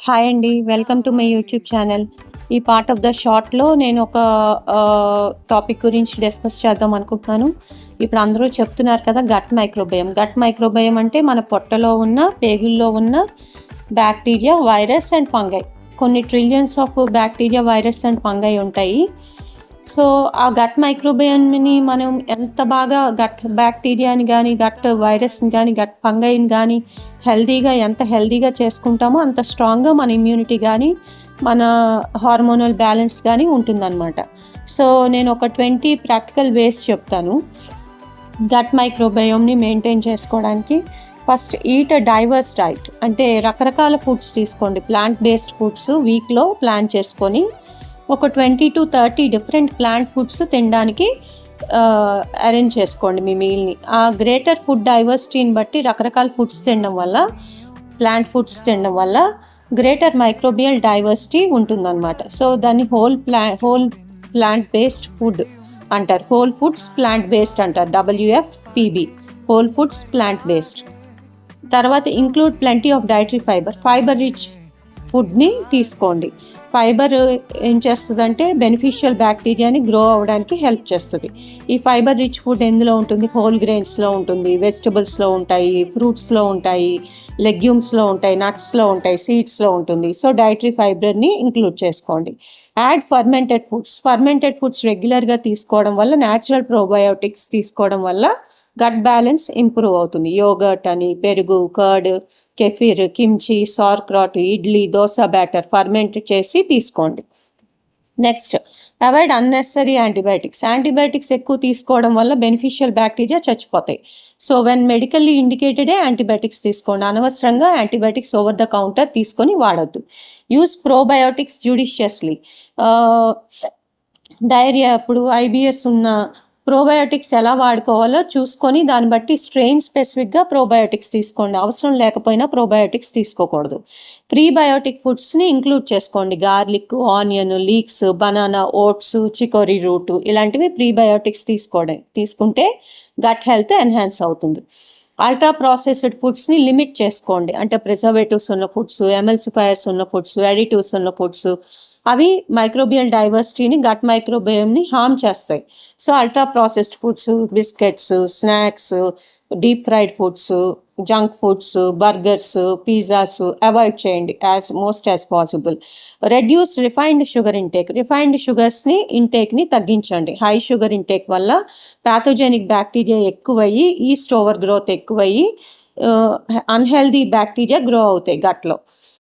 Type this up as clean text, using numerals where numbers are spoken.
Hi అండి. Welcome to my YouTube channel. ఈ part of the షార్ట్‌లో నేను ఒక టాపిక్ గురించి డిస్కస్ చేద్దాం అనుకుంటున్నాను. ఇప్పుడు అందరూ చెప్తున్నారు కదా గట్ మైక్రోబయోమ్. గట్ మైక్రోబయోమ్ అంటే మన పొట్టలో ఉన్న, పేగుల్లో ఉన్న బ్యాక్టీరియా, వైరస్ అండ్ ఫంగై. కొన్ని trillions of bacteria, virus and fungi ఉంటాయి. సో, ఆ గట్ మైక్రోబయోమ్‌ని మనం ఎంత బాగా గట్ బ్యాక్టీరియాని గానీ, గట్ వైరస్‌ని గానీ, గట్ ఫంగైని గానీ ఎంత హెల్తీగా చేసుకుంటామో అంత స్ట్రాంగ్గా మన ఇమ్యూనిటీ కానీ మన హార్మోనల్ బ్యాలెన్స్ కానీ ఉంటుందన్నమాట. సో నేను ఒక 20 ప్రాక్టికల్ వేస్ చెప్తాను గట్ మైక్రోబయోమ్ని మెయింటైన్ చేసుకోవడానికి. ఫస్ట్ ఈట్ అ డైవర్స్ డైట్, అంటే రకరకాల ఫుడ్స్ తీసుకోండి. ప్లాంట్ బేస్డ్ ఫుడ్స్ వీక్లో ప్లాన్ చేసుకొని ఒక 20 to 30 డిఫరెంట్ ప్లాంట్ ఫుడ్స్ తినడానికి అరేంజ్ చేసుకోండి మీ మీల్ని. ఆ గ్రేటర్ ఫుడ్ డైవర్సిటీని బట్టి రకరకాల ఫుడ్స్ తినడం వల్ల, ప్లాంట్ ఫుడ్స్ తినడం వల్ల గ్రేటర్ మైక్రోబియల్ డైవర్సిటీ ఉంటుందన్నమాట. సో దాన్ని హోల్ ప్లాంట్ బేస్డ్ ఫుడ్ అంటారు. హోల్ ఫుడ్స్ ప్లాంట్ బేస్డ్ అంటారు, WFPB, whole foods plant based. తర్వాత include plenty of dietary fibre rich ఫుడ్ని తీసుకోండి. ఫైబర్ ఏం చేస్తుందంటే బెనిఫిషియల్ బ్యాక్టీరియాని గ్రో అవ్వడానికి హెల్ప్ చేస్తుంది. ఈ ఫైబర్ రిచ్ ఫుడ్ ఎందులో ఉంటుంది? హోల్ గ్రెయిన్స్లో ఉంటుంది, వెజిటబుల్స్లో ఉంటాయి, ఫ్రూట్స్లో ఉంటాయి, లెగ్యూమ్స్లో ఉంటాయి, నట్స్లో ఉంటాయి, సీడ్స్లో ఉంటుంది. సో డైటరీ ఫైబర్ని ఇంక్లూడ్ చేసుకోండి. యాడ్ ఫర్మెంటెడ్ ఫుడ్స్ రెగ్యులర్గా తీసుకోవడం వల్ల, న్యాచురల్ ప్రోబయోటిక్స్ తీసుకోవడం వల్ల గట్ బ్యాలెన్స్ ఇంప్రూవ్ అవుతుంది. యోగర్ట్ అని, పెరుగు, curd, kefir, kimchi, sauerkraut, idli, dosa batter ferment చేసి తీసుకోండి. నెక్స్ట్, అవాయిడ్ అన్నెసరీ యాంటీబయాటిక్స్ ఎక్కువ తీసుకోవడం వల్ల బెనిఫిషియల్ బ్యాక్టీరియా చచ్చిపోతాయి. సో వెన్ మెడికల్లీ ఇండికేటెడే యాంటీబయాటిక్స్ తీసుకోండి. అనవసరంగా యాంటీబయాటిక్స్ ఓవర్ ద కౌంటర్ తీసుకొని వాడద్దు. Use probiotics judiciously. డైరియా అప్పుడు, IBS ఉన్న ప్రోబయోటిక్స్ ఎలా వాడుకోవాలో చూసుకొని దాన్ని బట్టి స్ట్రెయిన్ స్పెసిఫిక్గా ప్రోబయోటిక్స్ తీసుకోండి. అవసరం లేకపోయినా ప్రోబయోటిక్స్ తీసుకోకూడదు. ప్రీబయోటిక్ ఫుడ్స్ని ఇంక్లూడ్ చేసుకోండి. Garlic, onion, leeks, banana, oats, chicory root ఇలాంటివి ప్రీబయోటిక్స్ తీసుకుంటే గట్ హెల్త్ ఎన్హాన్స్ అవుతుంది. అల్ట్రా ప్రాసెస్డ్ ఫుడ్స్ని లిమిట్ చేసుకోండి. అంటే ప్రిజర్వేటివ్స్ ఉన్న ఫుడ్స్, ఎమల్సిఫైయర్స్ ఉన్న ఫుడ్స్, ఎడిటివ్స్ ఉన్న ఫుడ్స్, అవి మైక్రోబియల్ డైవర్సిటీని, గట్ మైక్రోబయోమ్ని హార్మ్ చేస్తాయి. So ultra processed foods, biscuits, snacks, deep fried foods, junk foods, burgers, pizzas avoid చేయండి as possible. Reduce refined sugar intake. Refined షుగర్స్ని ఇంటేక్ని తగ్గించండి. హై షుగర్ ఇంటేక్ వల్ల ప్యాథోజెనిక్ బ్యాక్టీరియా ఎక్కువయ్యి, ఈస్ట్ ఓవర్ గ్రోత్ ఎక్కువయ్యి unhealthy bacteria grow అవుతాయి గట్లో.